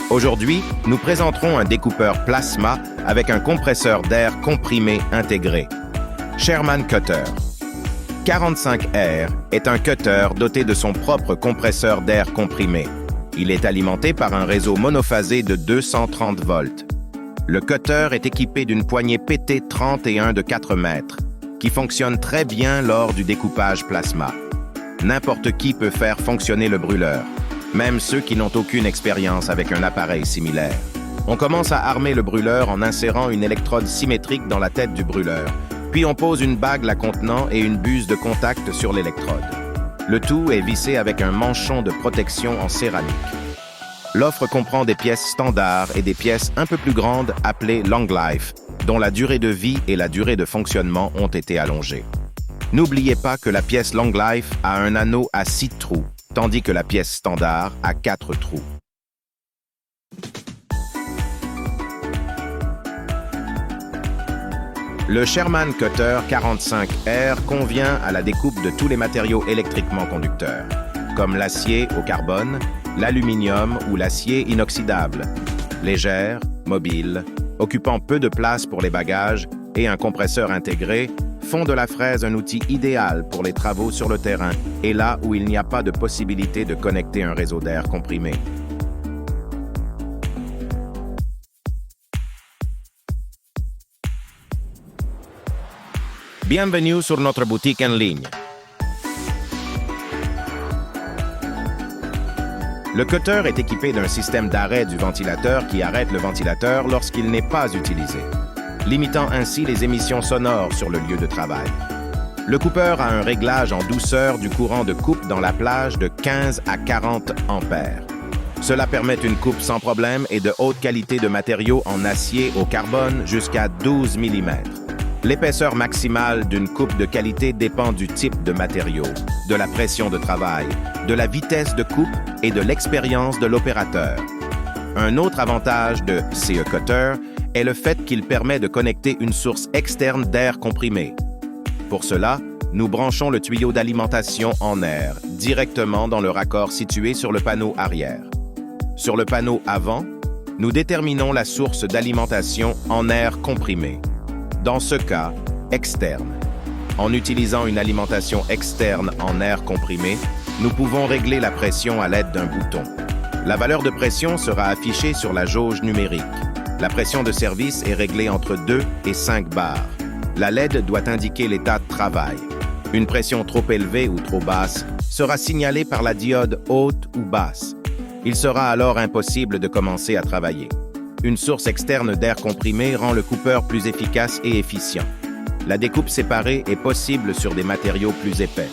Aujourd'hui, nous présenterons un découpeur plasma avec un compresseur d'air comprimé intégré. Sherman Cutter. 45R est un cutter doté de son propre compresseur d'air comprimé. Il est alimenté par un réseau monophasé de 230 volts. Le cutter est équipé d'une poignée PT31 de 4 mètres, qui fonctionne très bien lors du découpage plasma. N'importe qui peut faire fonctionner le brûleur, même ceux qui n'ont aucune expérience avec un appareil similaire. On commence à armer le brûleur en insérant une électrode symétrique dans la tête du brûleur, puis on pose une bague la contenant et une buse de contact sur l'électrode. Le tout est vissé avec un manchon de protection en céramique. L'offre comprend des pièces standards et des pièces un peu plus grandes appelées Long Life, dont la durée de vie et la durée de fonctionnement ont été allongées. N'oubliez pas que la pièce Long Life a un anneau à 6 trous, tandis que la pièce standard a 4 trous. Le Sherman Cutter 45R convient à la découpe de tous les matériaux électriquement conducteurs, comme l'acier au carbone, l'aluminium ou l'acier inoxydable, légère, mobile, occupant peu de place pour les bagages et un compresseur intégré, font de la fraise un outil idéal pour les travaux sur le terrain et là où il n'y a pas de possibilité de connecter un réseau d'air comprimé. Bienvenue sur notre boutique en ligne. Le cutter est équipé d'un système d'arrêt du ventilateur qui arrête le ventilateur lorsqu'il n'est pas utilisé, limitant ainsi les émissions sonores sur le lieu de travail. Le coupeur a un réglage en douceur du courant de coupe dans la plage de 15 à 40 ampères. Cela permet une coupe sans problème et de haute qualité de matériaux en acier au carbone jusqu'à 12 mm. L'épaisseur maximale d'une coupe de qualité dépend du type de matériau, de la pression de travail, de la vitesse de coupe et de l'expérience de l'opérateur. Un autre avantage de CE Cutter est le fait qu'il permet de connecter une source externe d'air comprimé. Pour cela, nous branchons le tuyau d'alimentation en air directement dans le raccord situé sur le panneau arrière. Sur le panneau avant, nous déterminons la source d'alimentation en air comprimé. Dans ce cas, externe. En utilisant une alimentation externe en air comprimé, nous pouvons régler la pression à l'aide d'un bouton. La valeur de pression sera affichée sur la jauge numérique. La pression de service est réglée entre 2 et 5 bars. La LED doit indiquer l'état de travail. Une pression trop élevée ou trop basse sera signalée par la diode haute ou basse. Il sera alors impossible de commencer à travailler. Une source externe d'air comprimé rend le coupeur plus efficace et efficient. La découpe séparée est possible sur des matériaux plus épais.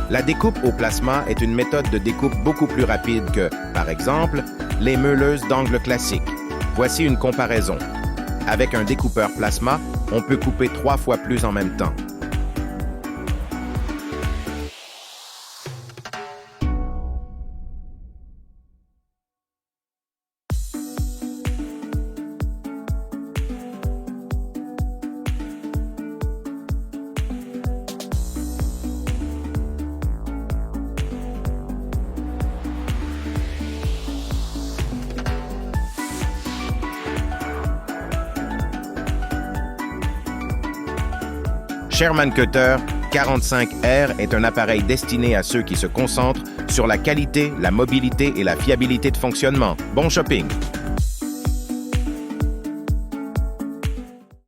La découpe au plasma est une méthode de découpe beaucoup plus rapide que, par exemple, les meuleuses d'angle classiques. Voici une comparaison. Avec un découpeur plasma, on peut couper 3 fois plus en même temps. Sherman Cutter 45R est un appareil destiné à ceux qui se concentrent sur la qualité, la mobilité et la fiabilité de fonctionnement. Bon shopping!